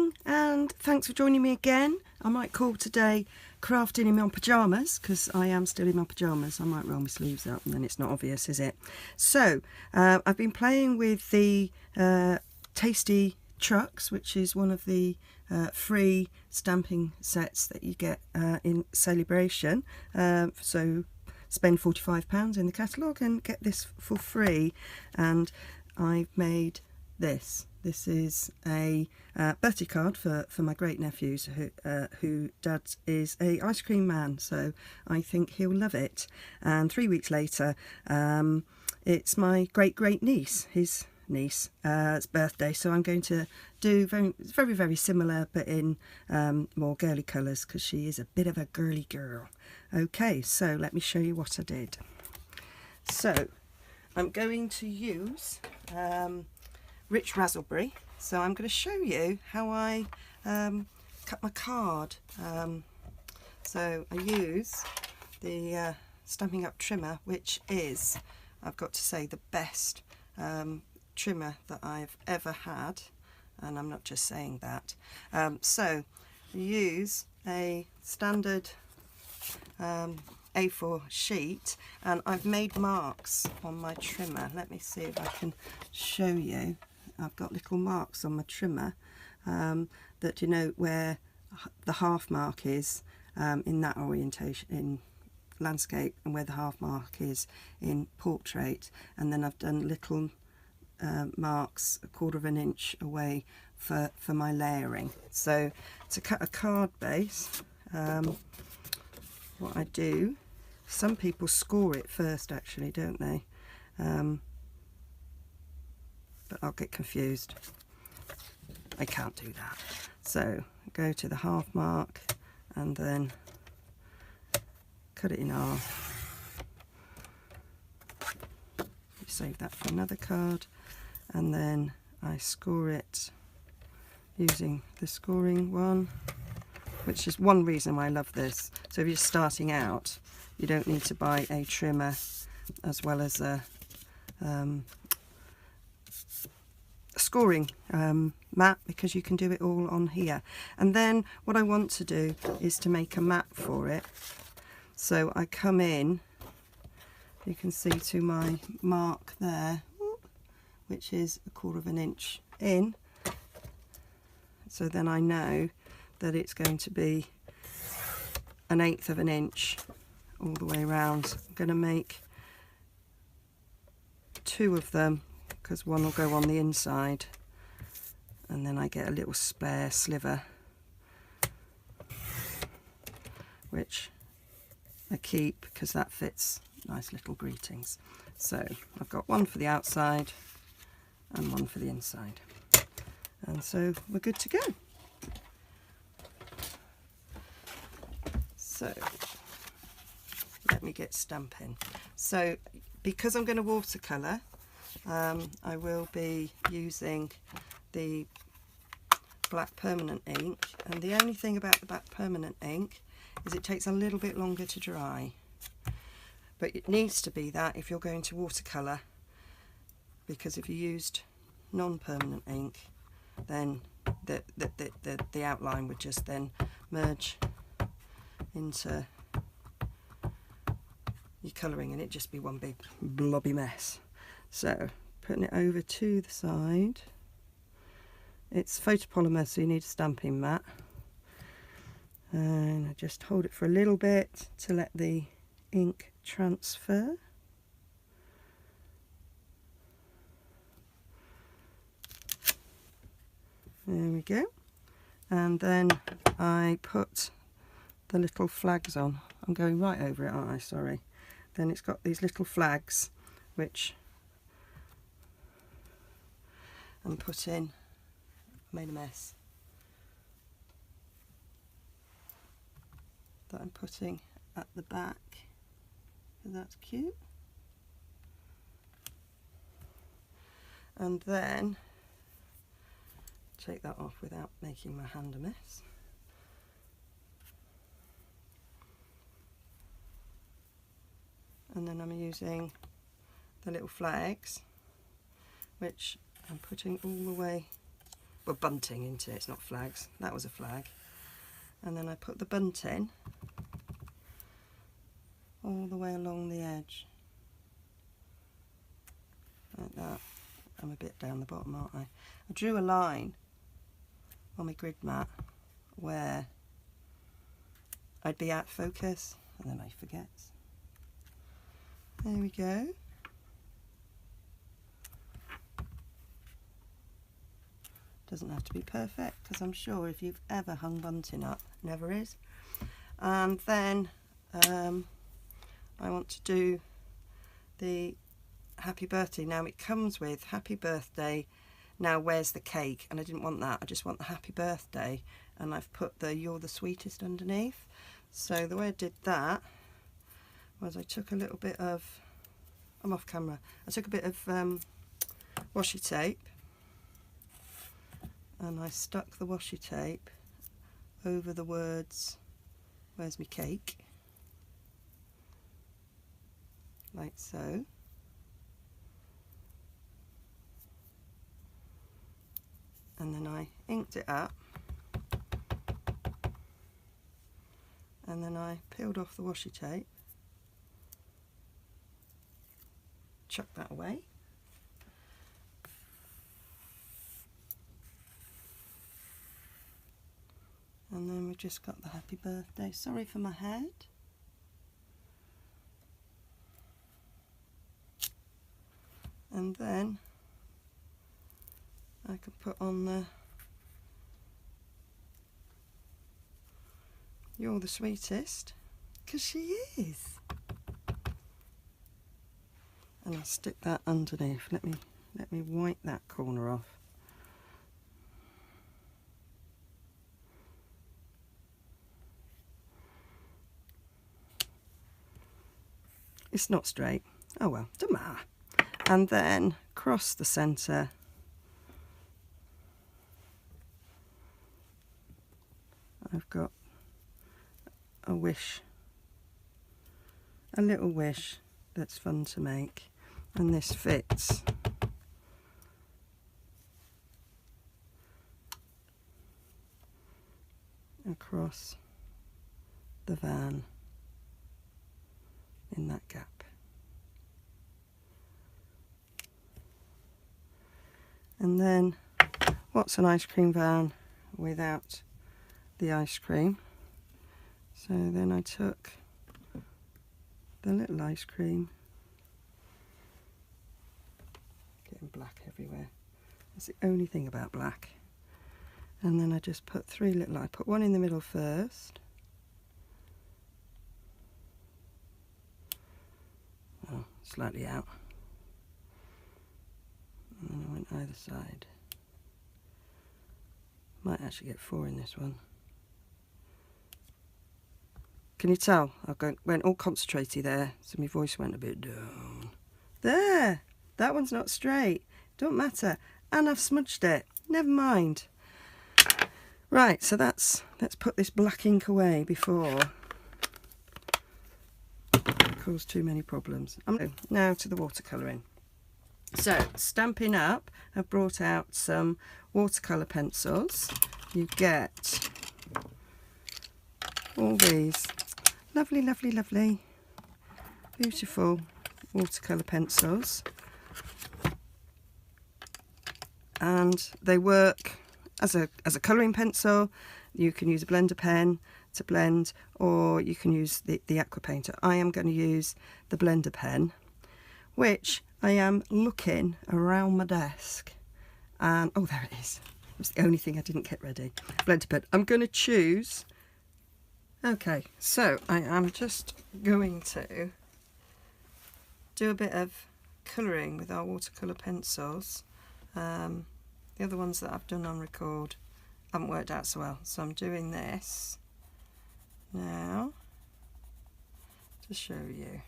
morning and thanks for joining me again. I might call today crafting in my pyjamas because I am still in my pyjamas. I might roll my sleeves up and then it's not obvious, is it? So I've been playing with the Tasty Trucks, which is one of the free stamping sets that you get in Sale-a-bration. So spend £45 in the catalogue and get this for free. And I've made this. This is a birthday card for my great nephews who dad is a ice cream man, so I think he'll love it. And 3 weeks later, it's my great niece, his niece's birthday, so I'm going to do very similar but in more girly colours because she is a bit of a girly girl. Okay, so let me show you what I did. So I'm going to use rich raspberry, so I'm going to show you how I cut my card. So I use the Stampin' Up trimmer, which is, I've got to say, the best trimmer that I've ever had, and I'm not just saying that. So I use a standard A4 sheet, and I've made marks on my trimmer. Let me see if I can show you. I've got little marks on my trimmer that denote where the half mark is in that orientation in landscape and where the half mark is in portrait, and then I've done little marks 1/4 of an inch away for my layering. So to cut a card base, what I do, some people score it first actually, don't they? But I'll get confused. I can't do that. So go to the half mark and then cut it in half. Save that for another card, and then I score it using the scoring one, which is one reason why I love this. So if you're starting out, you don't need to buy a trimmer as well as a scoring mat, because you can do it all on here. And then what I want to do is to make a map for it. So I come in, you can see to my mark there, which is 1/4 of an inch in. So then I know that it's going to be 1/8 of an inch all the way around. I'm going to make 2 of them because one will go on the inside, and then I get a little spare sliver which I keep because that fits nice little greetings. So I've got one for the outside and one for the inside, and so we're good to go. So let me get stamping. So because I'm going to watercolour, I will be using the black permanent ink, and the only thing about the black permanent ink is it takes a little bit longer to dry, but it needs to be that if you're going to watercolour, because if you used non-permanent ink, then the outline would just then merge into your colouring and it'd just be one big blobby mess. So putting it over to the side, it's photopolymer, so you need a stamping mat, and I just hold it for a little bit to let the ink transfer. There we go. And then I put the little flags on. I'm going right over it, aren't I? Sorry. Then it's got these little flags which I'm putting, made a mess, that I'm putting at the back. That's cute. And then take that off without making my hand a mess. And then I'm using the little flags, which I'm putting all the way well, bunting into it, it's not flags. That was a flag. And then I put the bunting all the way along the edge, like that. I'm a bit down the bottom, aren't I? I drew a line on my grid mat where I'd be out of focus, and then I forget. There we go. Doesn't have to be perfect, because I'm sure if you've ever hung bunting up, never is. And then I want to do the happy birthday. Now it comes with happy birthday, now where's the cake, and I didn't want that. I just want the happy birthday, and I've put the you're the sweetest underneath. So the way I did that was I took a little bit of, I'm off camera, I took a bit of washi tape, and I stuck the washi tape over the words where's my cake, like so. And then I inked it up, and then I peeled off the washi tape, chucked that away, and then we've just got the happy birthday. Sorry for my head. And then I can put on the you're the sweetest, because she is. And I'll stick that underneath. Let me wipe that corner off. It's not straight. Oh well, doesn't matter. And then across the centre, I've got a wish, a little wish that's fun to make, and this fits across the van in that gap. And then what's an ice cream van without the ice cream? So then I took the little ice cream, getting black everywhere, that's the only thing about black, and then I just put three little, I put one in the middle first, oh, slightly out, and then I went either side. Might actually get 4 in this one. Can you tell? I went all concentrated there, so my voice went a bit down. There! That one's not straight. Don't matter. And I've smudged it. Never mind. Right, so let's put this black ink away before it causes too many problems. Now to the watercolouring. So, Stampin' Up have brought out some watercolour pencils. You get all these lovely, lovely, lovely, beautiful watercolour pencils, and they work as a colouring pencil. You can use a blender pen to blend, or you can use the aqua painter. I am going to use the blender pen, which I am looking around my desk, and oh, there it is. It was the only thing I didn't get ready. Blender pen. I'm going to choose. Okay, so I am just going to do a bit of colouring with our watercolour pencils. The other ones that I've done on record haven't worked out so well, so I'm doing this now to show you.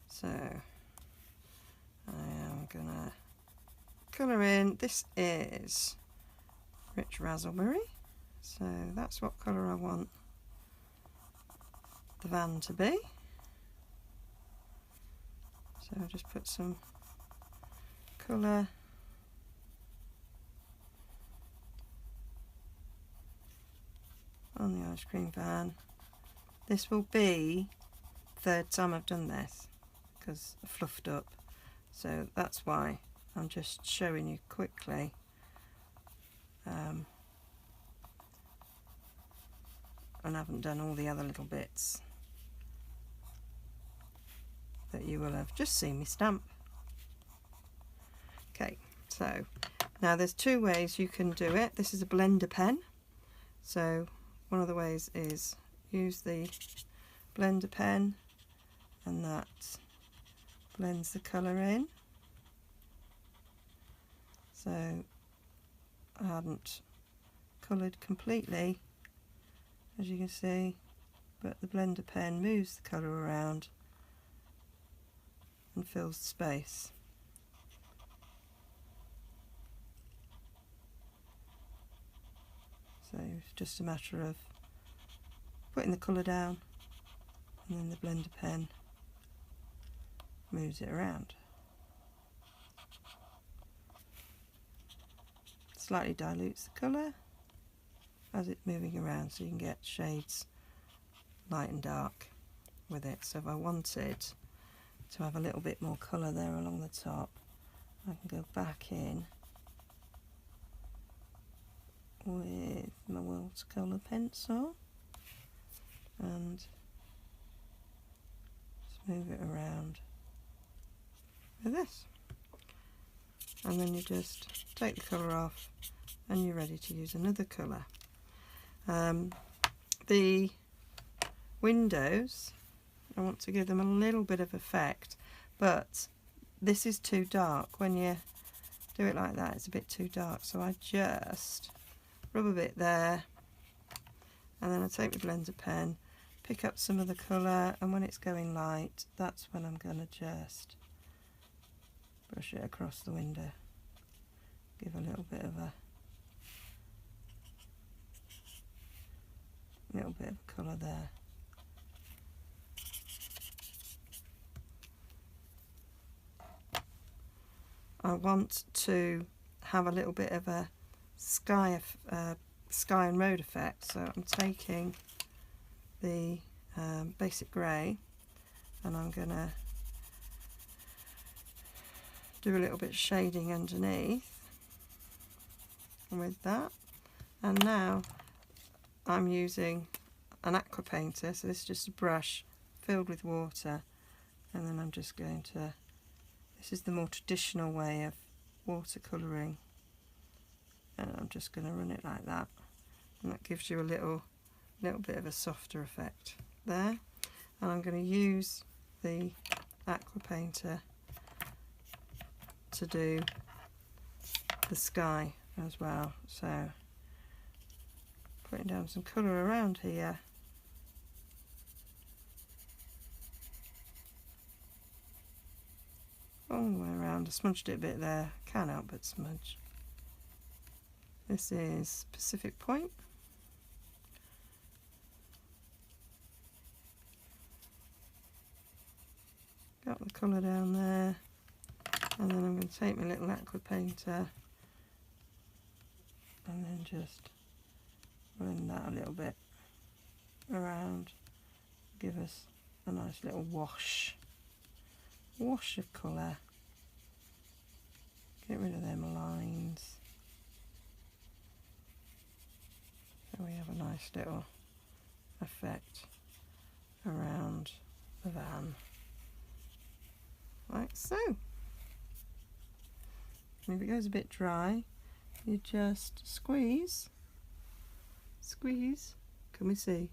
So I am gonna colour in. This is Rich Raspberry, so that's what colour I want the van to be. So I'll just put some colour ice cream van. This will be the third time I've done this because I fluffed up, so that's why I'm just showing you quickly. And I haven't done all the other little bits that you will have just seen me stamp. Okay, so now there's two ways you can do it. This is a blender pen, so one of the ways is use the blender pen, and that blends the colour in. So I hadn't coloured completely, as you can see, but the blender pen moves the colour around and fills the space. So it's just a matter of putting the colour down, and then the blender pen moves it around. Slightly dilutes the colour as it's moving around, so you can get shades light and dark with it. So if I wanted to have a little bit more colour there along the top, I can go back in with my watercolour pencil and smooth it around with this, and then you just take the colour off and you're ready to use another colour. The windows, I want to give them a little bit of effect, but this is too dark. When you do it like that, it's a bit too dark, so I just rub a bit there, and then I take the blender pen, pick up some of the colour, and when it's going light, that's when I'm going to just brush it across the window, give a little bit of colour there. I want to have a little bit of a sky and road effect, so I'm taking the basic grey and I'm going to do a little bit of shading underneath with that, and now I'm using an aqua painter, so this is just a brush filled with water, and then I'm just going to, this is the more traditional way of watercolouring, and I'm just going to run it like that, and that gives you a little bit of a softer effect there. And I'm going to use the aqua painter to do the sky as well, so putting down some colour around here, all the way around. I smudged it a bit there, can't help but smudge. This is Pacific Point. Got the colour down there, and then I'm going to take my little aqua painter and then just blend that a little bit around, give us a nice little wash of colour, get rid of them lines, so we have a nice little effect around the van, like so. And if it goes a bit dry, you just squeeze, can we see?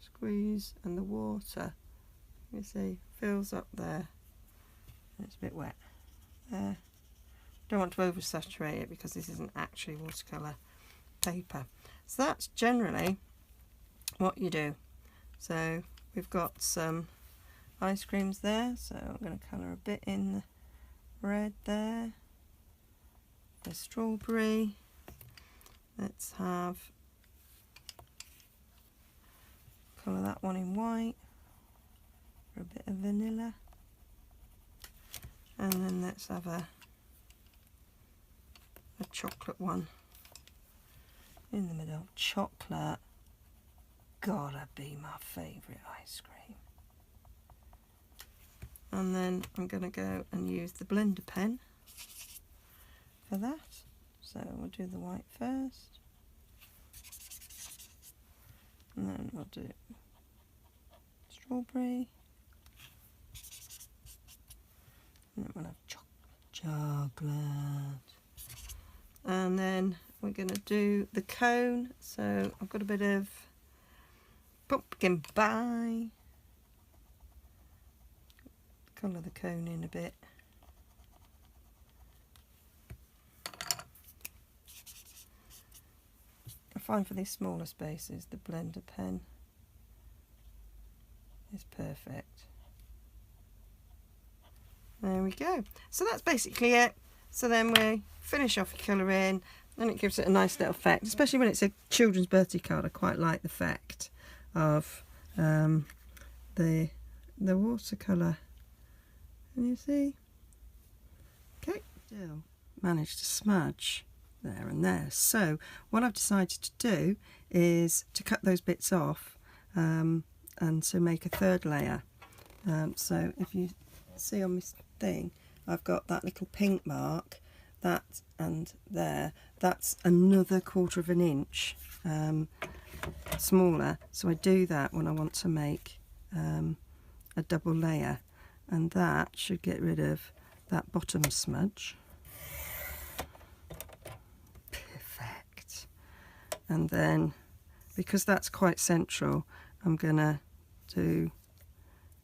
Squeeze, and the water, you see, fills up there, and it's a bit wet there. Don't want to oversaturate it because this isn't actually watercolour paper. So that's generally what you do. So we've got some ice creams there, so I'm going to colour a bit in the red there. The strawberry, let's have colour that one in white for a bit of vanilla, and then let's have a chocolate one in the middle. Chocolate gotta be my favourite ice cream. And then I'm going to go and use the blender pen for that. So we'll do the white first, and then we'll do strawberry, and then we'll have chocolate, and then we're going to do the cone. So I've got a bit of pumpkin pie, colour the cone in a bit. I find for these smaller spaces the blender pen is perfect. There we go. So that's basically it. So then we finish off your colouring, and it gives it a nice little effect, especially when it's a children's birthday card. I quite like the effect of the watercolour. Can you see? Okay, still managed to smudge there and there. So what I've decided to do is to cut those bits off and to make a third layer. So if you see on this thing, I've got that little pink mark, that and there, that's another 1/4 of an inch smaller. So I do that when I want to make a double layer, and that should get rid of that bottom smudge. Perfect. And then, because that's quite central, I'm gonna do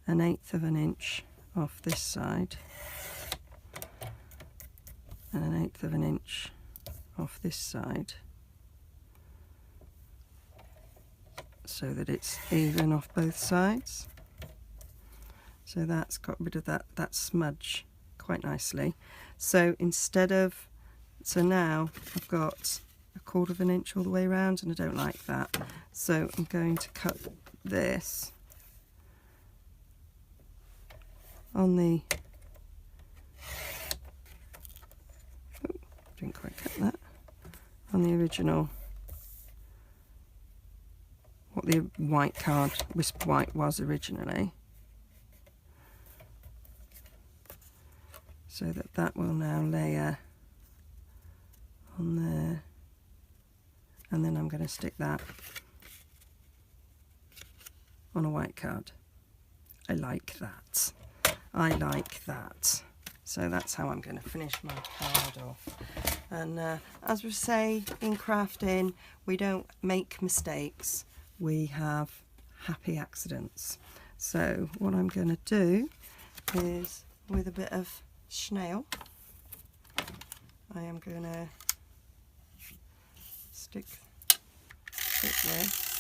1/8 of an inch off this side and 1/8 of an inch off this side, so that it's even off both sides. So that's got rid of that smudge quite nicely. So instead of, so now I've got 1/4 of an inch all the way around, and I don't like that. So I'm going to cut this on the, oh, didn't quite cut that, on the original, what the white card, Wisp White was originally, so that will now layer on there, and then I'm going to stick that on a white card. I like that. I like that. So that's how I'm going to finish my card off. And as we say in crafting, we don't make mistakes, we have happy accidents. So what I'm going to do is, with a bit of snail, I am going to stick this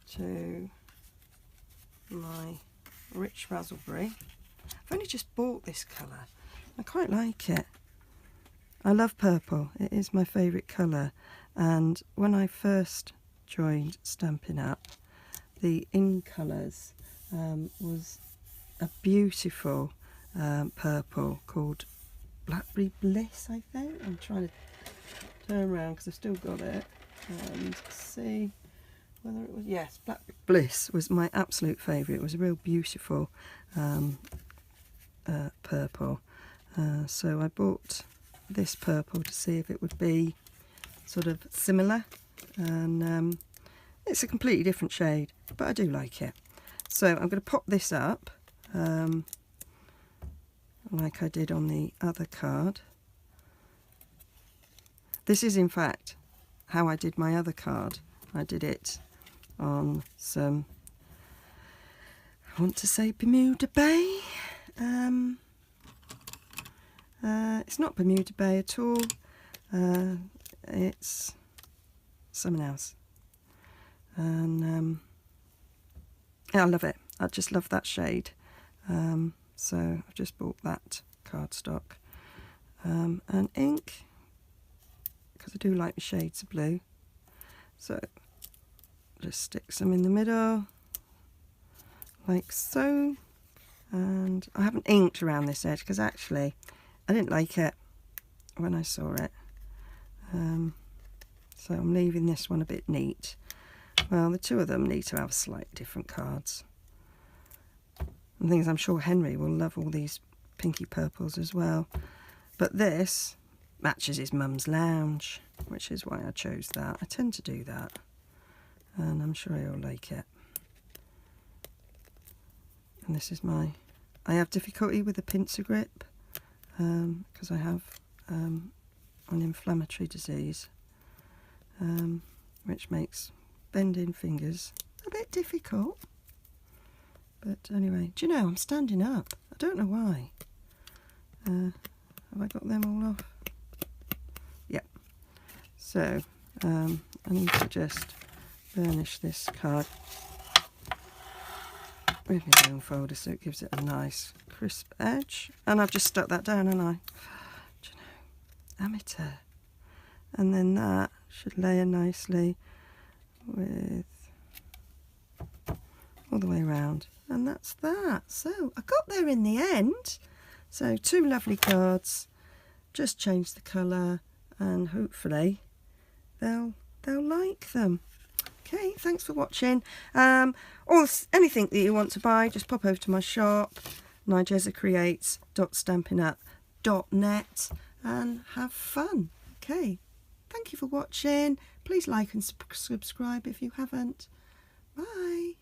to my rich raspberry. I've only just bought this colour. I quite like it. I love purple. It is my favourite colour, and when I first joined Stampin' Up, the in colours was a beautiful purple called Blackberry Bliss, I think. I'm trying to turn around because I've still got it and see whether it was, yes, Blackberry Bliss was my absolute favourite. It was a real beautiful purple. So I bought this purple to see if it would be sort of similar, and it's a completely different shade, but I do like it. So I'm going to pop this up like I did on the other card. This is in fact how I did my other card. I did it on some, I want to say Bermuda Bay. It's not Bermuda Bay at all. It's something else. And yeah, I love it. I just love that shade. So I've just bought that cardstock and ink, because I do like the shades of blue. So just stick some in the middle like so, And I haven't inked around this edge because actually I didn't like it when I saw it. So I'm leaving this one a bit neat. Well, the two of them need to have slightly different cards. And things, I'm sure Henry will love all these pinky purples as well. But this matches his mum's lounge, which is why I chose that. I tend to do that. And I'm sure he'll like it. And this is my... I have difficulty with the pincer grip because I have an inflammatory disease, which makes bending fingers a bit difficult. But anyway, do you know, I'm standing up. I don't know why. Have I got them all off? Yep. So I need to just burnish this card with my own folder so it gives it a nice crisp edge. And I've just stuck that down, and do you know, amateur. And then that should layer nicely with all the way around. And that's that. So I got there in the end. So 2 lovely cards. Just change the colour and hopefully they'll like them. Okay, thanks for watching. Or anything that you want to buy, just pop over to my shop, nigezzacreates.stampinup.net, and have fun. Okay, thank you for watching. Please like and subscribe if you haven't. Bye.